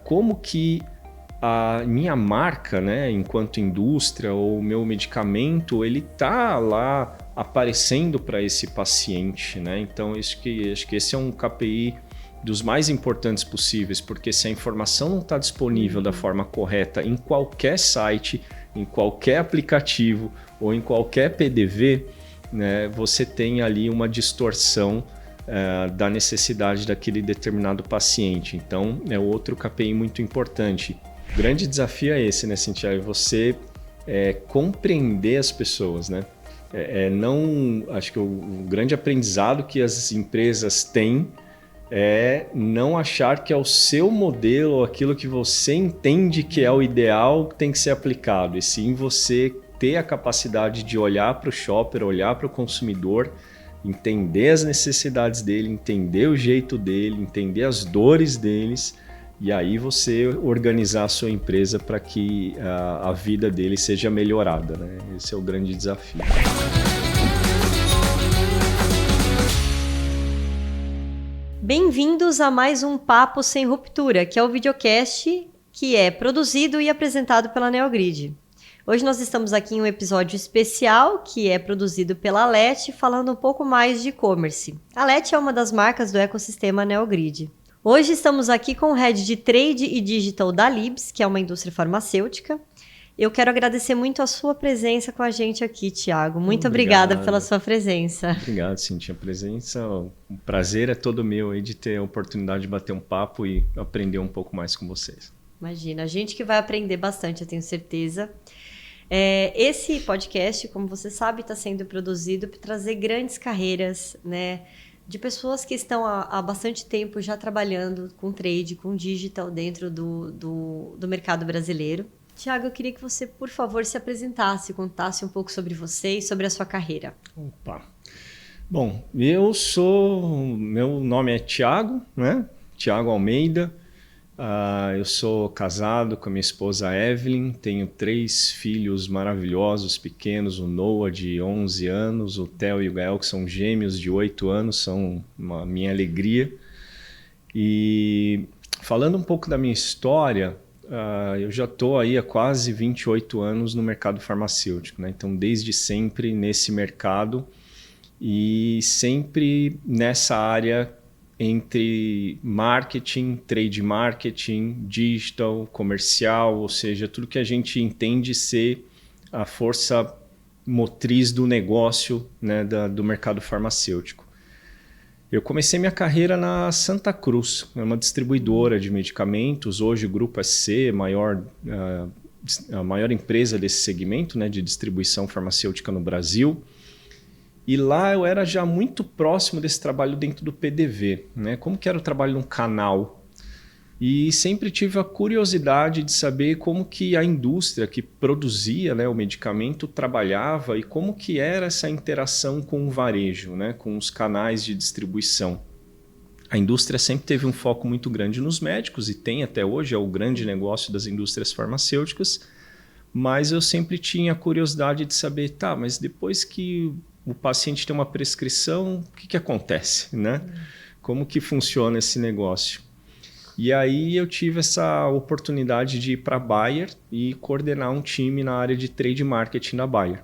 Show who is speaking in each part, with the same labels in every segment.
Speaker 1: como que a minha marca, né, enquanto indústria, ou o meu medicamento, ele está lá aparecendo para esse paciente, né? Então, acho que esse é um KPI dos mais importantes possíveis, porque se a informação não está disponível da forma correta em qualquer site, em qualquer aplicativo ou em qualquer PDV, né, você tem ali uma distorção da necessidade daquele determinado paciente. Então, é outro KPI muito importante. O grande desafio é esse, né, Cintia? É você compreender as pessoas, né? Acho que o grande aprendizado que as empresas têm é não achar que é o seu modelo ou aquilo que você entende que é o ideal que tem que ser aplicado, e sim você ter a capacidade de olhar para o shopper, olhar para o consumidor, entender as necessidades dele, entender o jeito dele, entender as dores deles, e aí você organizar a sua empresa para que a vida dele seja melhorada, né? Esse é o grande desafio.
Speaker 2: Bem-vindos a mais um Papo Sem Ruptura, que é o videocast que é produzido e apresentado pela Neogrid. Hoje nós estamos aqui em um episódio especial que é produzido pela Alet, falando um pouco mais de e-commerce. A Alet é uma das marcas do ecossistema Neogrid. Hoje estamos aqui com o Head de Trade e Digital da Libs, que é uma indústria farmacêutica. Eu quero agradecer muito a sua presença com a gente aqui, Thiago. Muito obrigada pela sua presença.
Speaker 1: Obrigado, Cintia. A presença, o prazer é todo meu aí de ter a oportunidade de bater um papo e aprender um pouco mais com vocês.
Speaker 2: Imagina, a gente que vai aprender bastante, eu tenho certeza. Esse podcast, como você sabe, está sendo produzido para trazer grandes carreiras, né, de pessoas que estão há bastante tempo já trabalhando com trade, com digital dentro do mercado brasileiro. Thiago, eu queria que você, por favor, se apresentasse, contasse um pouco sobre você e sobre a sua carreira.
Speaker 1: Opa! Bom, meu nome é Thiago, né? Thiago Almeida. Eu sou casado com a minha esposa Evelyn, tenho 3 filhos maravilhosos, pequenos, o Noah de 11 anos, o Theo e o Gael, que são gêmeos de 8 anos, são a minha alegria. E falando um pouco da minha história, eu já estou aí há quase 28 anos no mercado farmacêutico, né? Então, desde sempre nesse mercado e sempre nessa área entre marketing, trade marketing, digital, comercial, ou seja, tudo que a gente entende ser a força motriz do negócio, né, do mercado farmacêutico. Eu comecei minha carreira na Santa Cruz, uma distribuidora de medicamentos. Hoje o Grupo SC, a maior empresa desse segmento, né, de distribuição farmacêutica no Brasil. E lá eu era já muito próximo desse trabalho dentro do PDV, né? Como que era o trabalho num canal. E sempre tive a curiosidade de saber como que a indústria que produzia, né, o medicamento trabalhava e como que era essa interação com o varejo, né, com os canais de distribuição. A indústria sempre teve um foco muito grande nos médicos e tem até hoje, é o grande negócio das indústrias farmacêuticas, mas eu sempre tinha a curiosidade de saber, tá, mas depois que o paciente tem uma prescrição, o que acontece, né? Como que funciona esse negócio? E aí eu tive essa oportunidade de ir para a Bayer e coordenar um time na área de trade marketing da Bayer.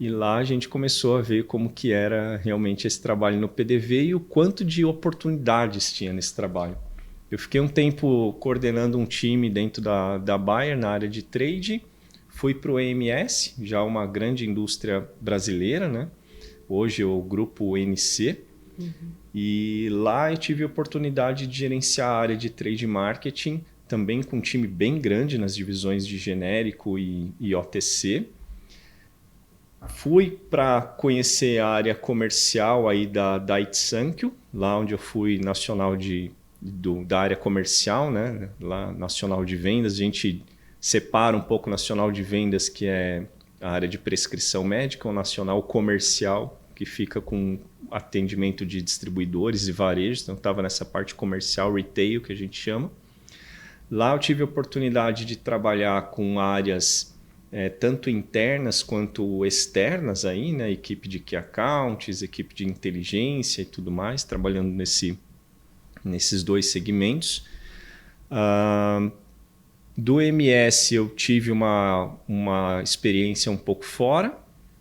Speaker 1: E lá a gente começou a ver como que era realmente esse trabalho no PDV e o quanto de oportunidades tinha nesse trabalho. Eu fiquei um tempo coordenando um time dentro da Bayer na área de trade. Fui para o EMS, já uma grande indústria brasileira, né? Hoje é o grupo NC. E lá eu tive a oportunidade de gerenciar a área de trade marketing, também com um time bem grande nas divisões de genérico e OTC. Fui para conhecer a área comercial aí da Daiichi Sankyo, lá onde eu fui nacional da área comercial, né? Lá nacional de vendas. A gente separa um pouco o nacional de vendas, que é a área de prescrição médica, o nacional comercial, que fica com atendimento de distribuidores e varejos. Então, estava nessa parte comercial, retail, que a gente chama. Lá eu tive a oportunidade de trabalhar com áreas tanto internas quanto externas, aí, né? Equipe de key accounts, equipe de inteligência e tudo mais, trabalhando nesses 2 segmentos. Do MS eu tive uma experiência um pouco fora,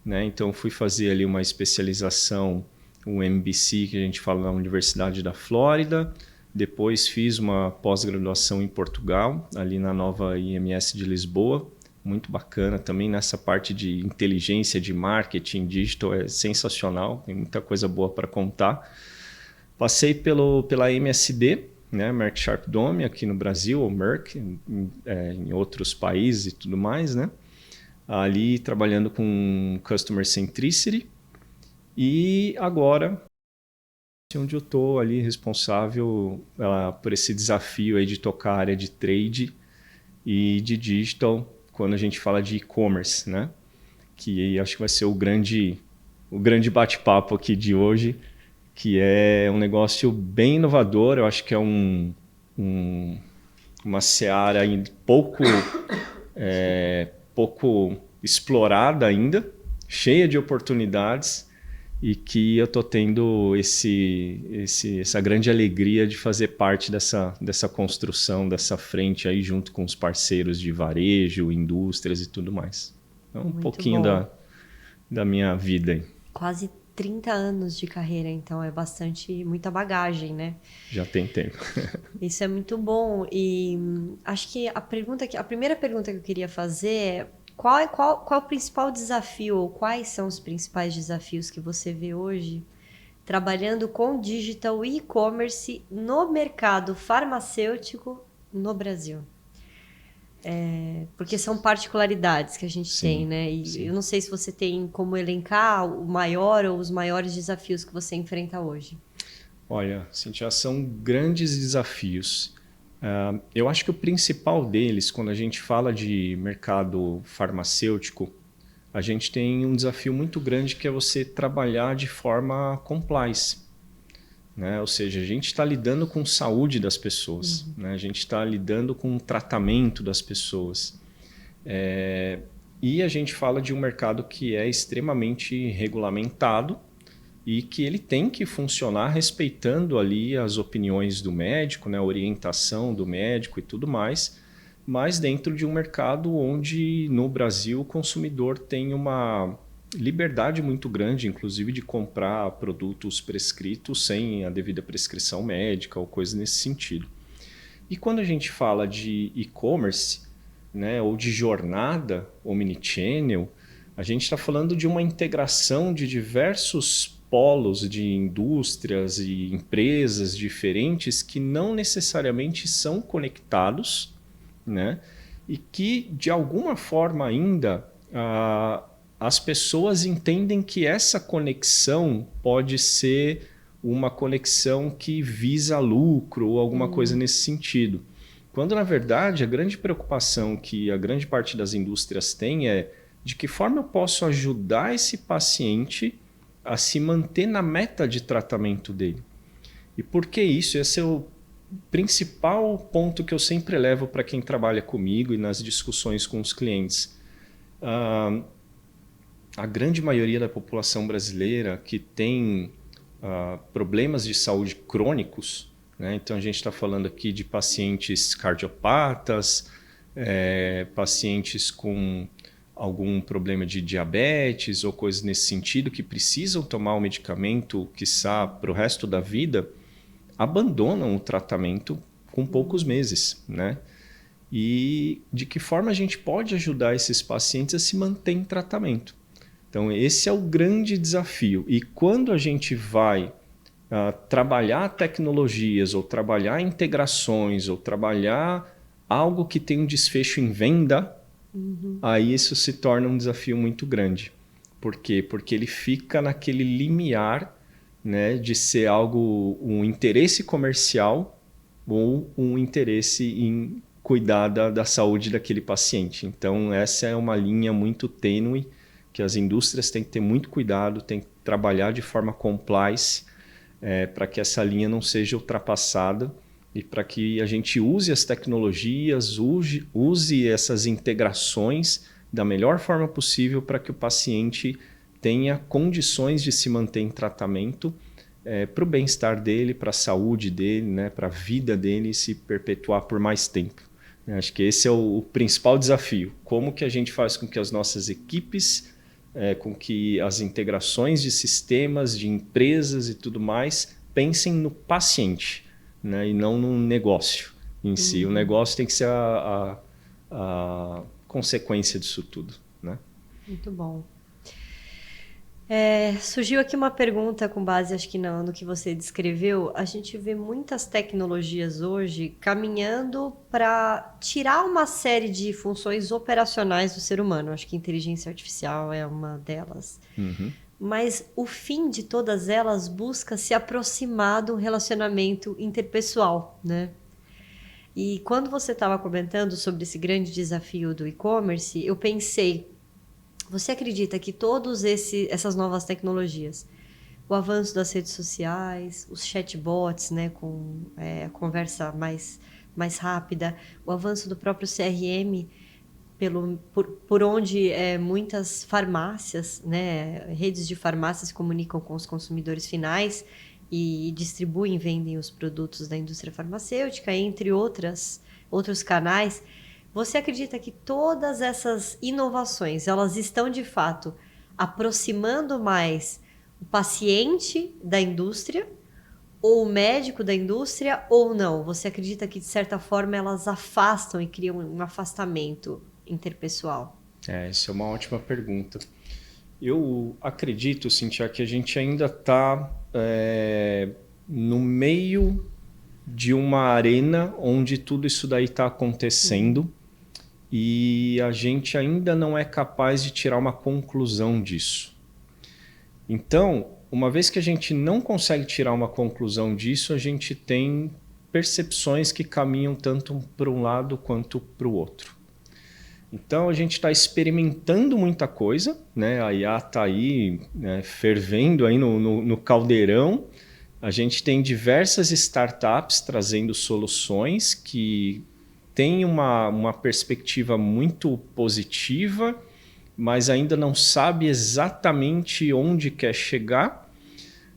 Speaker 1: né? Então fui fazer ali uma especialização, um MBC, que a gente fala na Universidade da Flórida. Depois fiz uma pós-graduação em Portugal, ali na nova IMS de Lisboa. Muito bacana também nessa parte de inteligência, de marketing, digital, é sensacional, tem muita coisa boa para contar. Passei pela MSD, né, Merck Sharp Dome, aqui no Brasil, ou Merck, em outros países e tudo mais, né? Ali trabalhando com Customer Centricity. E agora, onde eu estou ali responsável por esse desafio aí de tocar a área de trade e de digital, quando a gente fala de e-commerce, né? Que acho que vai ser o grande bate-papo aqui de hoje, que é um negócio bem inovador. Eu acho que é uma seara ainda pouco explorada ainda, cheia de oportunidades, e que eu estou tendo essa grande alegria de fazer parte dessa construção, dessa frente aí junto com os parceiros de varejo, indústrias e tudo mais. Então, um pouquinho da minha vida aí.
Speaker 2: Quase 30 anos de carreira, então é muita bagagem, né?
Speaker 1: Já tem tempo.
Speaker 2: Isso é muito bom. E acho que a primeira pergunta que eu queria fazer é qual é o principal desafio, ou quais são os principais desafios que você vê hoje trabalhando com digital e e-commerce no mercado farmacêutico no Brasil? Porque são particularidades que a gente tem, né? E eu não sei se você tem como elencar o maior ou os maiores desafios que você enfrenta hoje.
Speaker 1: Olha, Cintia, são grandes desafios. Eu acho que o principal deles, quando a gente fala de mercado farmacêutico, a gente tem um desafio muito grande, que é você trabalhar de forma compliance, né? Ou seja, a gente está lidando com saúde das pessoas, né? A gente está lidando com o tratamento das pessoas. E a gente fala de um mercado que é extremamente regulamentado e que ele tem que funcionar respeitando ali as opiniões do médico, né? A orientação do médico e tudo mais, mas dentro de um mercado onde no Brasil o consumidor tem uma liberdade muito grande, inclusive de comprar produtos prescritos sem a devida prescrição médica ou coisa nesse sentido. E quando a gente fala de e-commerce, né, ou de jornada omnichannel, a gente está falando de uma integração de diversos polos de indústrias e empresas diferentes que não necessariamente são conectados, né, e que de alguma forma ainda as pessoas entendem que essa conexão pode ser uma conexão que visa lucro ou alguma coisa nesse sentido. Quando, na verdade, a grande preocupação que a grande parte das indústrias tem é de que forma eu posso ajudar esse paciente a se manter na meta de tratamento dele. E por que isso? Esse é o principal ponto que eu sempre levo para quem trabalha comigo e nas discussões com os clientes. A grande maioria da população brasileira que tem problemas de saúde crônicos, né? Então a gente está falando aqui de pacientes cardiopatas, pacientes com algum problema de diabetes ou coisas nesse sentido, que precisam tomar o medicamento, quiçá, para o resto da vida, abandonam o tratamento com poucos meses, né? E de que forma a gente pode ajudar esses pacientes a se manter em tratamento? Então esse é o grande desafio. E quando a gente vai trabalhar tecnologias, ou trabalhar integrações, ou trabalhar algo que tem um desfecho em venda, aí isso se torna um desafio muito grande. Por quê? Porque ele fica naquele limiar, né, de ser algo, um interesse comercial ou um interesse em cuidar da saúde daquele paciente. Então essa é uma linha muito tênue que as indústrias têm que ter muito cuidado, têm que trabalhar de forma compliance, para que essa linha não seja ultrapassada e para que a gente use as tecnologias, use essas integrações da melhor forma possível para que o paciente tenha condições de se manter em tratamento para o bem-estar dele, para a saúde dele, né, para a vida dele se perpetuar por mais tempo. Acho que esse é o principal desafio. Como que a gente faz com que as nossas equipes, com que as integrações de sistemas, de empresas e tudo mais, pensem no paciente, né, e não no negócio em si. O negócio tem que ser a consequência disso tudo, né?
Speaker 2: Muito bom. Surgiu aqui uma pergunta com base, acho que no que você descreveu. A gente vê muitas tecnologias hoje caminhando para tirar uma série de funções operacionais do ser humano. Acho que inteligência artificial é uma delas. Mas o fim de todas elas busca se aproximar do relacionamento interpessoal, né? E quando você estava comentando sobre esse grande desafio do e-commerce, eu pensei, você acredita que todas essas novas tecnologias, o avanço das redes sociais, os chatbots, né, com a conversa mais rápida, o avanço do próprio CRM, por onde muitas farmácias, né, redes de farmácias comunicam com os consumidores finais e distribuem, vendem os produtos da indústria farmacêutica, entre outros canais. Você acredita que todas essas inovações, elas estão de fato aproximando mais o paciente da indústria, ou o médico da indústria, ou não? Você acredita que, de certa forma, elas afastam e criam um afastamento interpessoal?
Speaker 1: Essa é uma ótima pergunta. Eu acredito, Cintia, que a gente ainda está no meio de uma arena onde tudo isso daí está acontecendo e a gente ainda não é capaz de tirar uma conclusão disso. Então, uma vez que a gente não consegue tirar uma conclusão disso, a gente tem percepções que caminham tanto para um lado quanto para o outro. Então, a gente está experimentando muita coisa, né? A IA está aí, né, fervendo aí no caldeirão. A gente tem diversas startups trazendo soluções que têm uma perspectiva muito positiva, mas ainda não sabe exatamente onde quer chegar.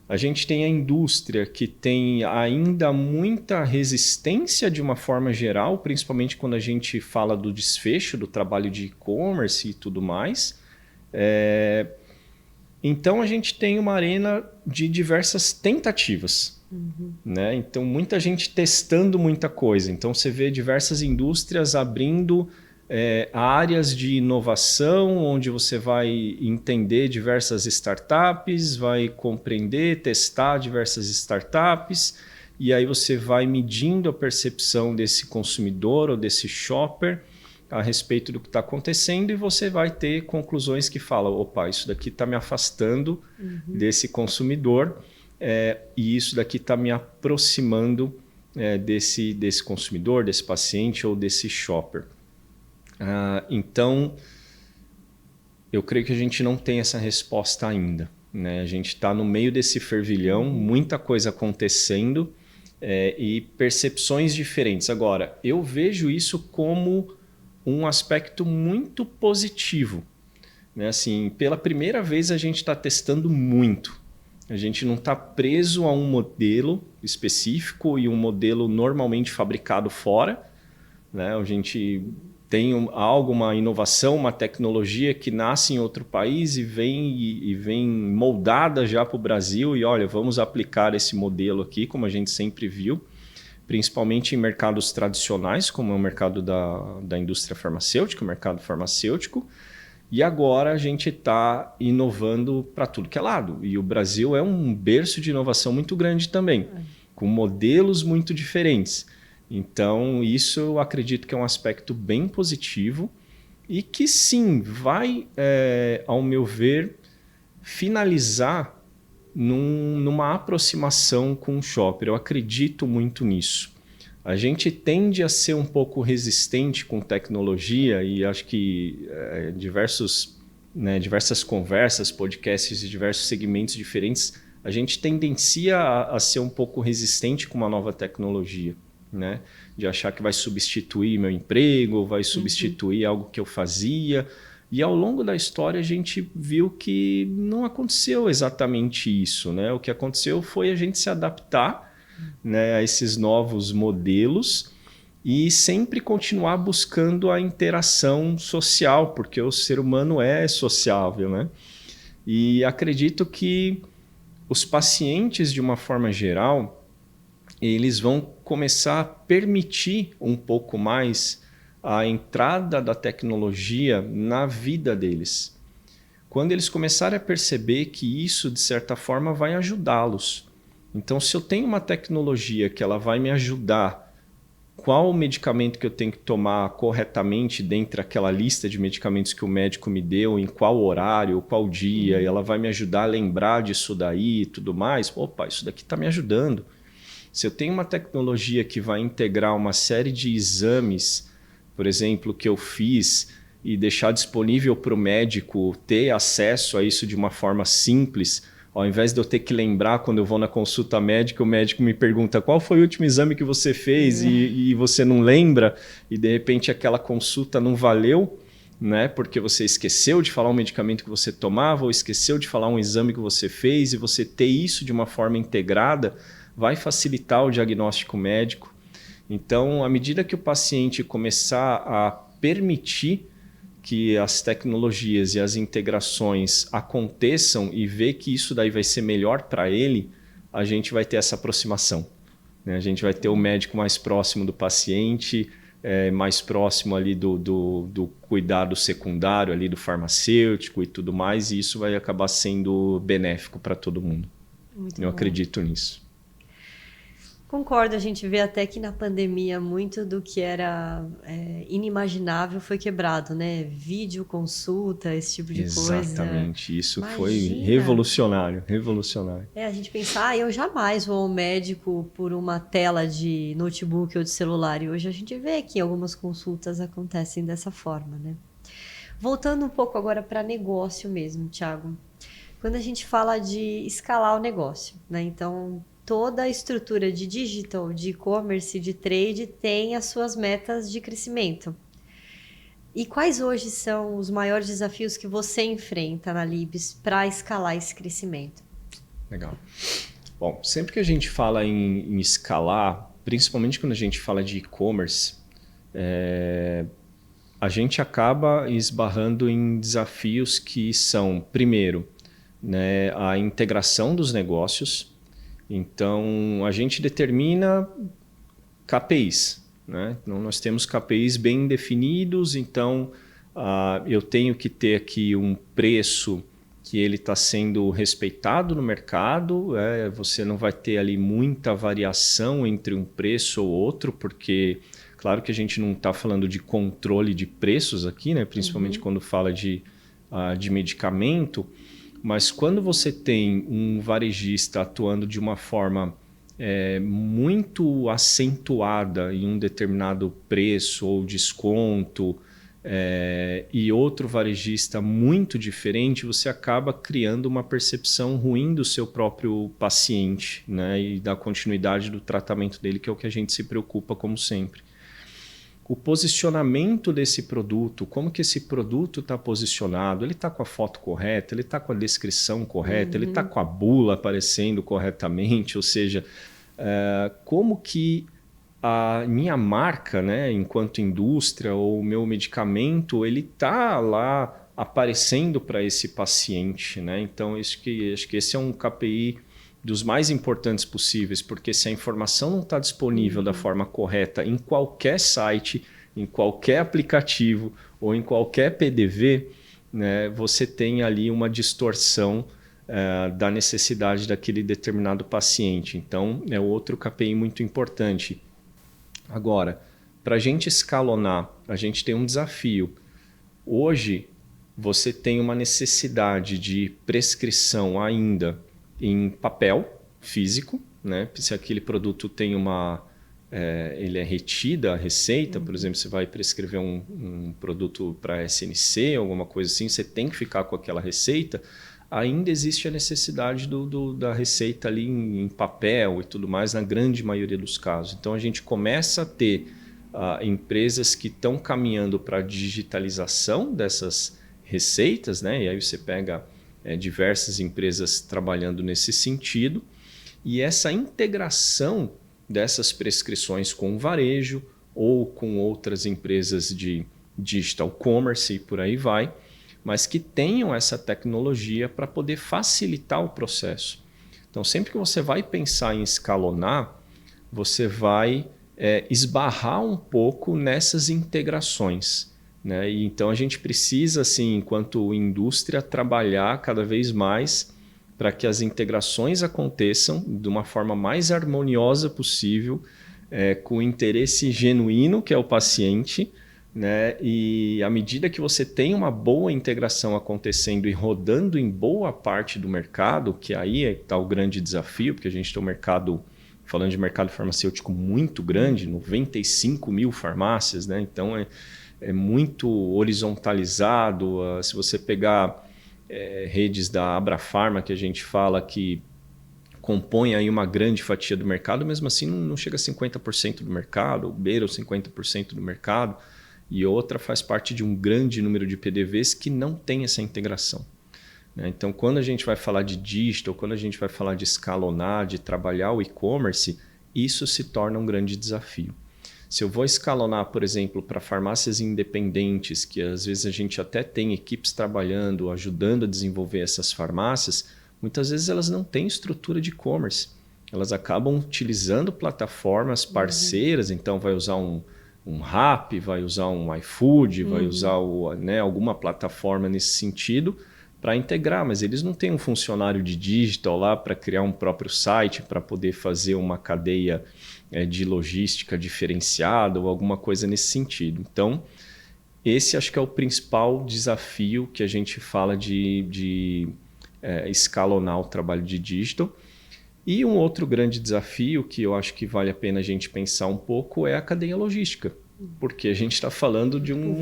Speaker 1: A gente tem a indústria que tem ainda muita resistência de uma forma geral, principalmente quando a gente fala do desfecho do trabalho de e-commerce e tudo mais. Então a gente tem uma arena de diversas tentativas. Né? Então muita gente testando muita coisa. Então você vê diversas indústrias abrindo áreas de inovação, onde você vai entender diversas startups, vai compreender, testar diversas startups, e aí você vai medindo a percepção desse consumidor ou desse shopper a respeito do que está acontecendo, e você vai ter conclusões que falam, opa, isso daqui está me afastando desse consumidor, e isso daqui está me aproximando desse consumidor, desse paciente ou desse shopper. Então, eu creio que a gente não tem essa resposta ainda, né? A gente está no meio desse fervilhão, muita coisa acontecendo e percepções diferentes. Agora, eu vejo isso como um aspecto muito positivo, né? Assim, pela primeira vez a gente está testando muito. A gente não está preso a um modelo específico e um modelo normalmente fabricado fora, né? A gente tem uma inovação, uma tecnologia que nasce em outro país e vem moldada já para o Brasil, e olha, vamos aplicar esse modelo aqui, como a gente sempre viu, principalmente em mercados tradicionais, como é o mercado da indústria farmacêutica, o mercado farmacêutico, e agora a gente está inovando para tudo que é lado. E o Brasil é um berço de inovação muito grande também, com modelos muito diferentes. Então, isso eu acredito que é um aspecto bem positivo e que sim, vai, ao meu ver, finalizar numa aproximação com o shopper. Eu acredito muito nisso. A gente tende a ser um pouco resistente com tecnologia e acho que diversas conversas, podcasts de diversos segmentos diferentes, a gente tendencia a ser um pouco resistente com uma nova tecnologia. Né? De achar que vai substituir meu emprego, vai substituir algo que eu fazia. E ao longo da história a gente viu que não aconteceu exatamente isso, né? O que aconteceu foi a gente se adaptar, né, a esses novos modelos e sempre continuar buscando a interação social, porque o ser humano é sociável, né? E acredito que os pacientes, de uma forma geral, eles vão começar a permitir um pouco mais a entrada da tecnologia na vida deles. Quando eles começarem a perceber que isso, de certa forma, vai ajudá-los. Então, se eu tenho uma tecnologia que ela vai me ajudar, qual o medicamento que eu tenho que tomar corretamente dentro daquela lista de medicamentos que o médico me deu, em qual horário, qual dia, e ela vai me ajudar a lembrar disso daí e tudo mais, opa, isso daqui está me ajudando. Se eu tenho uma tecnologia que vai integrar uma série de exames, por exemplo, que eu fiz e deixar disponível para o médico ter acesso a isso de uma forma simples, ao invés de eu ter que lembrar quando eu vou na consulta médica, o médico me pergunta qual foi o último exame que você fez e você não lembra e de repente aquela consulta não valeu, né? Porque você esqueceu de falar um medicamento que você tomava ou esqueceu de falar um exame que você fez, e você ter isso de uma forma integrada vai facilitar o diagnóstico médico. Então, à medida que o paciente começar a permitir que as tecnologias e as integrações aconteçam e ver que isso daí vai ser melhor para ele, a gente vai ter essa aproximação, né? A gente vai ter o médico mais próximo do paciente, mais próximo ali do cuidado secundário, ali do farmacêutico e tudo mais, e isso vai acabar sendo benéfico para todo mundo.
Speaker 2: Muito
Speaker 1: Eu
Speaker 2: bom.
Speaker 1: acredito nisso.
Speaker 2: Concordo, a gente vê até que na pandemia muito do que era inimaginável foi quebrado, né? Vídeo, consulta, esse tipo de coisa.
Speaker 1: Exatamente, isso foi
Speaker 2: Imagina.
Speaker 1: revolucionário, revolucionário.
Speaker 2: A gente pensa, eu jamais vou ao médico por uma tela de notebook ou de celular. E hoje a gente vê que algumas consultas acontecem dessa forma, né? Voltando um pouco agora para negócio mesmo, Thiago. Quando a gente fala de escalar o negócio, né? Então, toda a estrutura de digital, de e-commerce, de trade tem as suas metas de crescimento. E quais hoje são os maiores desafios que você enfrenta na Libs para escalar esse crescimento?
Speaker 1: Legal. Bom, sempre que a gente fala em escalar, principalmente quando a gente fala de e-commerce, a gente acaba esbarrando em desafios que são, primeiro, né, a integração dos negócios. Então, a gente determina KPIs, né? Então, nós temos KPIs bem definidos, então eu tenho que ter aqui um preço que ele está sendo respeitado no mercado, você não vai ter ali muita variação entre um preço ou outro, porque claro que a gente não está falando de controle de preços aqui, né? Principalmente quando fala de medicamento. Mas quando você tem um varejista atuando de uma forma muito acentuada em um determinado preço ou desconto e outro varejista muito diferente, você acaba criando uma percepção ruim do seu próprio paciente, né? E da continuidade do tratamento dele, que é o que a gente se preocupa como sempre. O posicionamento desse produto, como que esse produto está posicionado, ele está com a foto correta, ele está com a descrição correta, ele está com a bula aparecendo corretamente, ou seja, como que a minha marca, né, enquanto indústria, ou o meu medicamento, ele está lá aparecendo para esse paciente, né? Então, acho que esse é um KPI dos mais importantes possíveis, porque se a informação não está disponível da forma correta em qualquer site, em qualquer aplicativo ou em qualquer PDV, né, você tem ali uma distorção da necessidade daquele determinado paciente. Então, é outro KPI muito importante. Agora, para a gente escalonar, a gente tem um desafio. Hoje, você tem uma necessidade de prescrição ainda em papel físico, né? Se aquele produto tem ele é retida a receita, por exemplo, você vai prescrever um produto para SNC, alguma coisa assim, você tem que ficar com aquela receita, ainda existe a necessidade da receita ali em papel e tudo mais, na grande maioria dos casos. Então, a gente começa a ter empresas que estão caminhando para a digitalização dessas receitas, né? E aí você pega diversas empresas trabalhando nesse sentido. E essa integração dessas prescrições com o varejo ou com outras empresas de digital commerce e por aí vai, mas que tenham essa tecnologia para poder facilitar o processo. Então, sempre que você vai pensar em escalonar, você vai esbarrar um pouco nessas integrações, né? E então, a gente precisa, assim, enquanto indústria, trabalhar cada vez mais para que as integrações aconteçam de uma forma mais harmoniosa possível, com o interesse genuíno, que é o paciente, né? E à medida que você tem uma boa integração acontecendo e rodando em boa parte do mercado, que aí está o grande desafio, porque a gente tem um mercado, falando de mercado farmacêutico muito grande, 95 mil farmácias, né? Então é muito horizontalizado. Se você pegar redes da Abrafarma, que a gente fala que compõe aí uma grande fatia do mercado, mesmo assim não chega a 50% do mercado, beira os 50% do mercado, e outra faz parte de um grande número de PDVs que não tem essa integração, né? Então, quando a gente vai falar de digital, quando a gente vai falar de escalonar, de trabalhar o e-commerce, isso se torna um grande desafio. Se eu vou escalonar, por exemplo, para farmácias independentes, que às vezes a gente até tem equipes trabalhando, ajudando a desenvolver essas farmácias, muitas vezes elas não têm estrutura de e-commerce. Elas acabam utilizando plataformas parceiras, então vai usar um Rappi, vai usar um iFood, vai usar alguma plataforma nesse sentido para integrar, mas eles não têm um funcionário de digital lá para criar um próprio site, para poder fazer uma cadeia de logística diferenciada ou alguma coisa nesse sentido. Então, esse acho que é o principal desafio que a gente fala de escalonar o trabalho de digital. E um outro grande desafio que eu acho que vale a pena a gente pensar um pouco é a cadeia logística, porque a gente está falando de um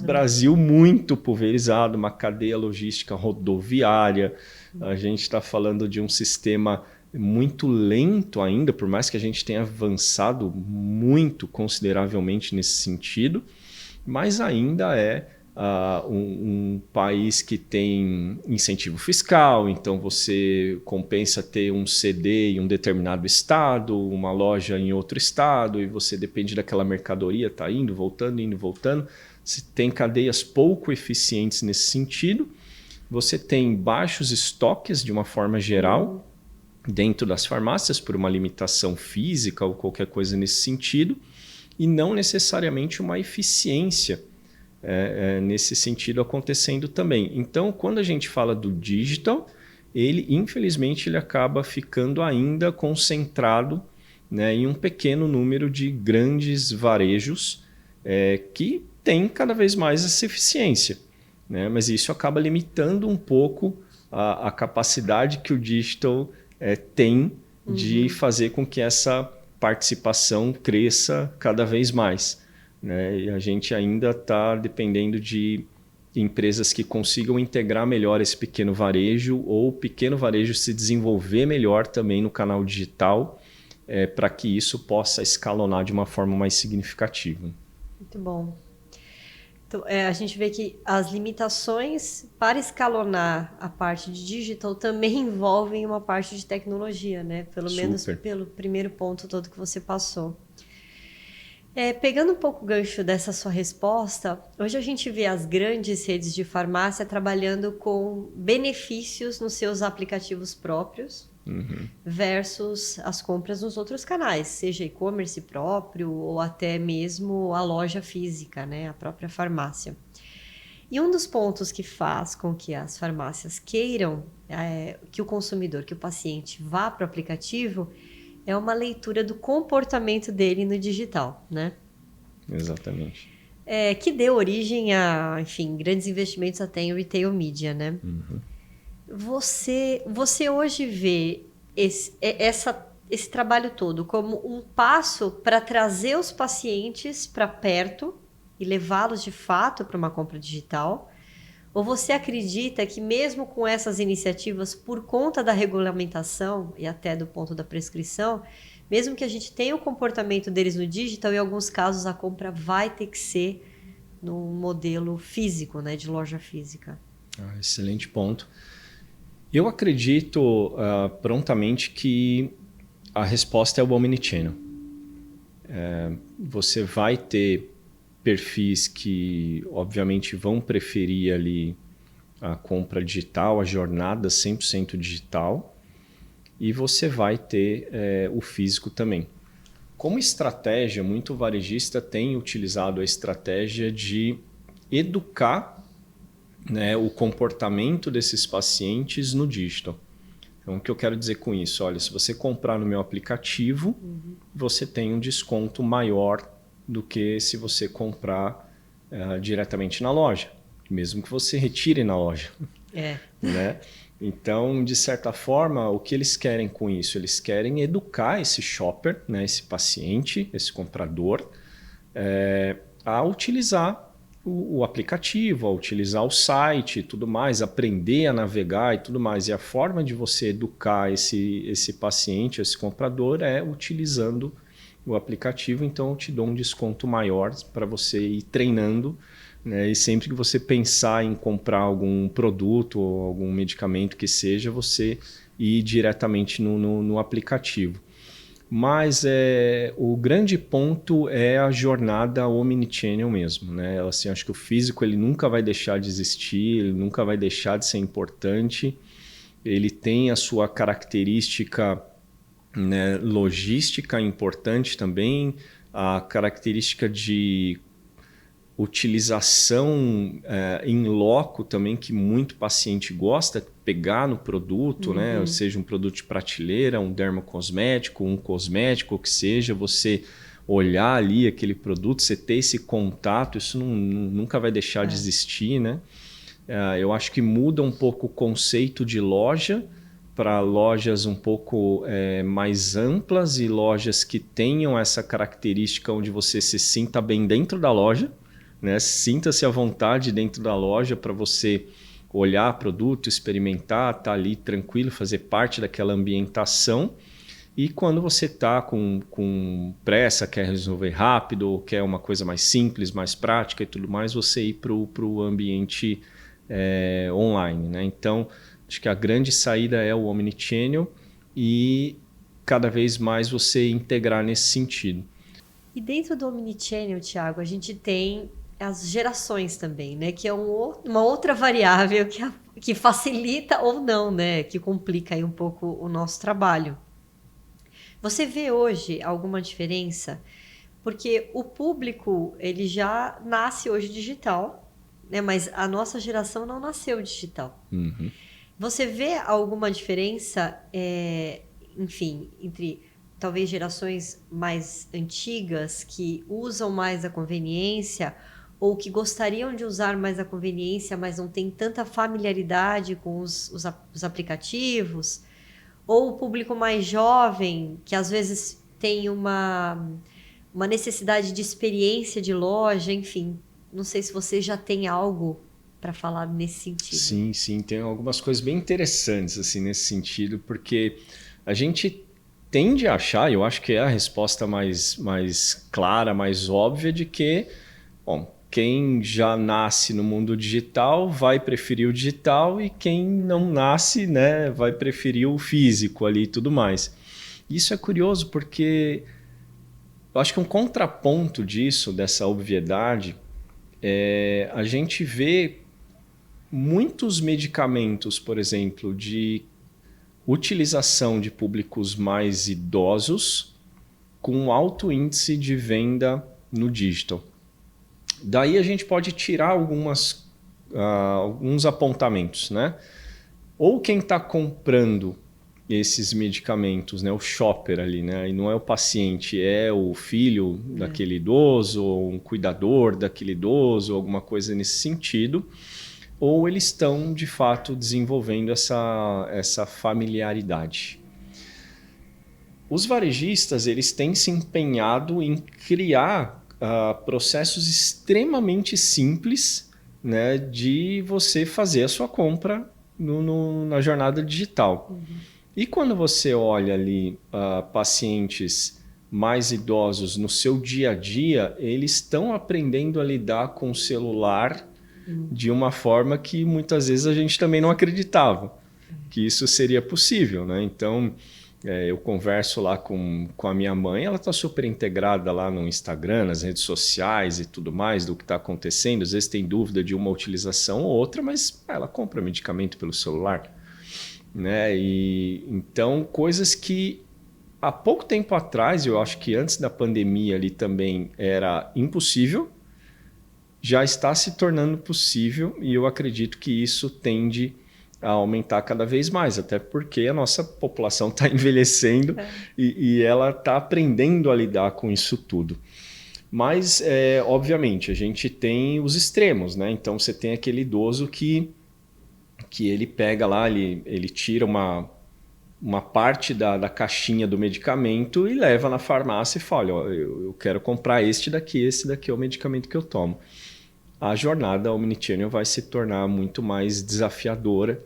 Speaker 1: Brasil muito pulverizado, uma cadeia logística rodoviária, a gente está falando de um sistema muito lento ainda, por mais que a gente tenha avançado muito consideravelmente nesse sentido, mas ainda é um país que tem incentivo fiscal, então você compensa ter um CD em um determinado estado, uma loja em outro estado, e você depende daquela mercadoria, está indo, voltando. Você tem cadeias pouco eficientes nesse sentido, você tem baixos estoques de uma forma geral dentro das farmácias por uma limitação física ou qualquer coisa nesse sentido, e não necessariamente uma eficiência nesse sentido acontecendo também. Então, quando a gente fala do digital, infelizmente, ele acaba ficando ainda concentrado, né, em um pequeno número de grandes varejos que tem cada vez mais essa eficiência, né? Mas isso acaba limitando um pouco a capacidade que o digital tem de fazer com que essa participação cresça cada vez mais, né? E a gente ainda está dependendo de empresas que consigam integrar melhor esse pequeno varejo, ou o pequeno varejo se desenvolver melhor também no canal digital, para que isso possa escalonar de uma forma mais significativa.
Speaker 2: Muito bom. Então, a gente vê que as limitações para escalonar a parte de digital também envolvem uma parte de tecnologia, né? Pelo menos pelo primeiro ponto todo que você passou. Pegando um pouco o gancho dessa sua resposta, hoje a gente vê as grandes redes de farmácia trabalhando com benefícios nos seus aplicativos próprios, versus as compras nos outros canais, seja e-commerce próprio ou até mesmo a loja física, né, a própria farmácia. E um dos pontos que faz com que as farmácias queiram que o consumidor, que o paciente vá para o aplicativo, é uma leitura do comportamento dele no digital, né?
Speaker 1: Exatamente.
Speaker 2: Que deu origem a, enfim, grandes investimentos até em retail media, né? Você hoje vê esse trabalho todo como um passo para trazer os pacientes para perto e levá-los de fato para uma compra digital? Ou você acredita que mesmo com essas iniciativas, por conta da regulamentação e até do ponto da prescrição, mesmo que a gente tenha o comportamento deles no digital, em alguns casos a compra vai ter que ser no modelo físico, né, de loja física?
Speaker 1: Excelente ponto. Eu acredito prontamente que a resposta é o Omnichannel. Você vai ter perfis que, obviamente, vão preferir ali a compra digital, a jornada 100% digital, e você vai ter o físico também. Como estratégia, muito varejista tem utilizado a estratégia de educar, né, o comportamento desses pacientes no digital. Então, o que eu quero dizer com isso? Olha, se você comprar no meu aplicativo, você tem um desconto maior do que se você comprar diretamente na loja, mesmo que você retire na loja. Né? Então, de certa forma, o que eles querem com isso? Eles querem educar esse shopper, né, esse paciente, esse comprador, a utilizar o aplicativo, a utilizar o site e tudo mais, aprender a navegar e tudo mais. E a forma de você educar esse paciente, esse comprador, é utilizando o aplicativo. Então, eu te dou um desconto maior para você ir treinando, né? E sempre que você pensar em comprar algum produto ou algum medicamento que seja, você ir diretamente no aplicativo. Mas o grande ponto é a jornada omnichannel mesmo, né? Assim, acho que o físico ele nunca vai deixar de existir, ele nunca vai deixar de ser importante. Ele tem a sua característica, né, logística importante também, a característica de utilização em loco também, que muito paciente gosta, pegar no produto, né? Seja um produto de prateleira, um dermocosmético, um cosmético, o que seja, você olhar ali aquele produto, você ter esse contato, isso nunca vai deixar de existir, né? Eu acho que muda um pouco o conceito de loja para lojas um pouco mais amplas e lojas que tenham essa característica onde você se sinta bem dentro da loja, né? Sinta-se à vontade dentro da loja para você olhar produto, experimentar, estar ali tranquilo, fazer parte daquela ambientação. E quando você está com pressa, quer resolver rápido, ou quer uma coisa mais simples, mais prática e tudo mais, você ir para o ambiente online, né? Então, acho que a grande saída é o Omnichannel e cada vez mais você integrar nesse sentido.
Speaker 2: E dentro do Omnichannel, Thiago, a gente tem as gerações também, né? Que é uma outra variável que facilita ou não, né? Que complica aí um pouco o nosso trabalho. Você vê hoje alguma diferença? Porque o público, ele já nasce hoje digital, né? Mas a nossa geração não nasceu digital. Você vê alguma diferença, enfim, entre talvez gerações mais antigas que usam mais a conveniência ou que gostariam de usar mais a conveniência, mas não tem tanta familiaridade com os aplicativos, ou o público mais jovem, que às vezes tem uma necessidade de experiência de loja, enfim. Não sei se você já tem algo para falar nesse sentido.
Speaker 1: Sim, tem algumas coisas bem interessantes assim, nesse sentido, porque a gente tende a achar, eu acho que é a resposta mais clara, mais óbvia, de que, bom, quem já nasce no mundo digital vai preferir o digital e quem não nasce, né, vai preferir o físico ali e tudo mais. Isso é curioso porque eu acho que um contraponto disso, dessa obviedade, a gente vê muitos medicamentos, por exemplo, de utilização de públicos mais idosos com alto índice de venda no digital. Daí a gente pode tirar alguns apontamentos, né? Ou quem está comprando esses medicamentos, né? O shopper ali, né? E não é o paciente, é o filho daquele idoso, ou um cuidador daquele idoso, alguma coisa nesse sentido. Ou eles estão, de fato, desenvolvendo essa familiaridade. Os varejistas eles têm se empenhado em criar processos extremamente simples, né, de você fazer a sua compra na jornada digital. E quando você olha ali pacientes mais idosos no seu dia a dia, eles estão aprendendo a lidar com o celular de uma forma que muitas vezes a gente também não acreditava que isso seria possível, né? Então, eu converso lá com a minha mãe, ela está super integrada lá no Instagram, nas redes sociais e tudo mais do que está acontecendo. Às vezes tem dúvida de uma utilização ou outra, mas ela compra medicamento pelo celular, né? E então, coisas que há pouco tempo atrás, eu acho que antes da pandemia ali também era impossível, já está se tornando possível, e eu acredito que isso tende a aumentar cada vez mais, até porque a nossa população está envelhecendo e ela está aprendendo a lidar com isso tudo. Mas, obviamente, a gente tem os extremos, né? Então, você tem aquele idoso que ele pega lá, ele tira uma parte da caixinha do medicamento e leva na farmácia e fala, ó, eu quero comprar esse daqui é o medicamento que eu tomo. A jornada Omnichannel vai se tornar muito mais desafiadora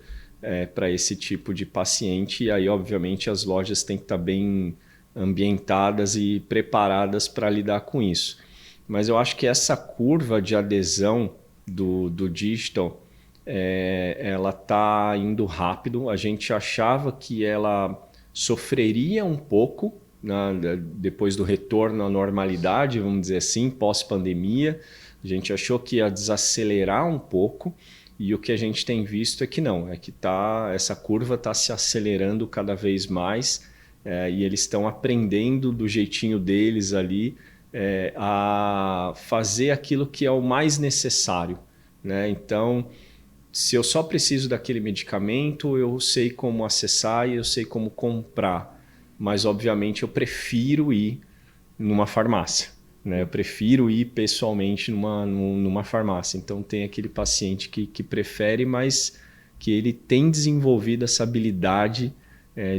Speaker 1: para esse tipo de paciente, e aí, obviamente, as lojas têm que estar bem ambientadas e preparadas para lidar com isso. Mas eu acho que essa curva de adesão do digital, ela está indo rápido. A gente achava que ela sofreria um pouco, né, depois do retorno à normalidade, vamos dizer assim, pós-pandemia. A gente achou que ia desacelerar um pouco, e o que a gente tem visto é que não, essa curva está se acelerando cada vez mais, e eles estão aprendendo do jeitinho deles ali a fazer aquilo que é o mais necessário, né? Então, se eu só preciso daquele medicamento, eu sei como acessar e eu sei como comprar, mas obviamente eu prefiro ir numa farmácia. Eu prefiro ir pessoalmente numa farmácia. Então, tem aquele paciente que prefere, mas que ele tem desenvolvido essa habilidade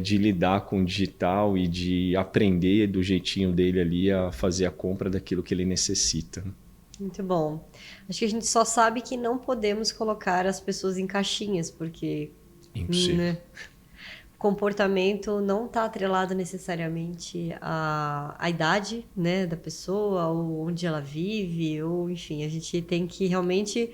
Speaker 1: de lidar com o digital e de aprender do jeitinho dele ali a fazer a compra daquilo que ele necessita.
Speaker 2: Muito bom. Acho que a gente só sabe que não podemos colocar as pessoas em caixinhas, porque...
Speaker 1: Impossível.
Speaker 2: Né? Comportamento não está atrelado necessariamente à idade, né, da pessoa, ou onde ela vive, ou enfim, a gente tem que realmente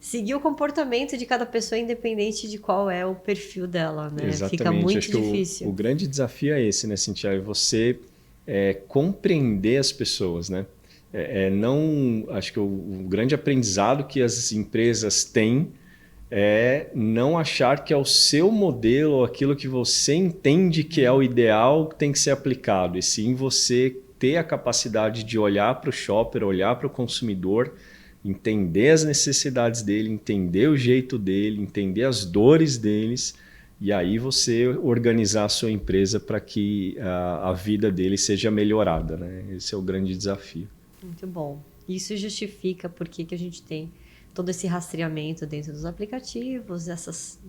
Speaker 2: seguir o comportamento de cada pessoa, independente de qual é o perfil dela, né?
Speaker 1: Exatamente.
Speaker 2: Fica muito
Speaker 1: Acho que
Speaker 2: difícil.
Speaker 1: o grande desafio é esse, né, Cintia? É você compreender as pessoas, né? Não, acho que o grande aprendizado que as empresas têm é não achar que é o seu modelo, aquilo que você entende que é o ideal, que tem que ser aplicado, e sim você ter a capacidade de olhar para o shopper, olhar para o consumidor, entender as necessidades dele, entender o jeito dele, entender as dores deles, e aí você organizar a sua empresa para que a vida dele seja melhorada, né? Esse é o grande desafio.
Speaker 2: Muito bom. Isso justifica por que a gente tem todo esse rastreamento dentro dos aplicativos,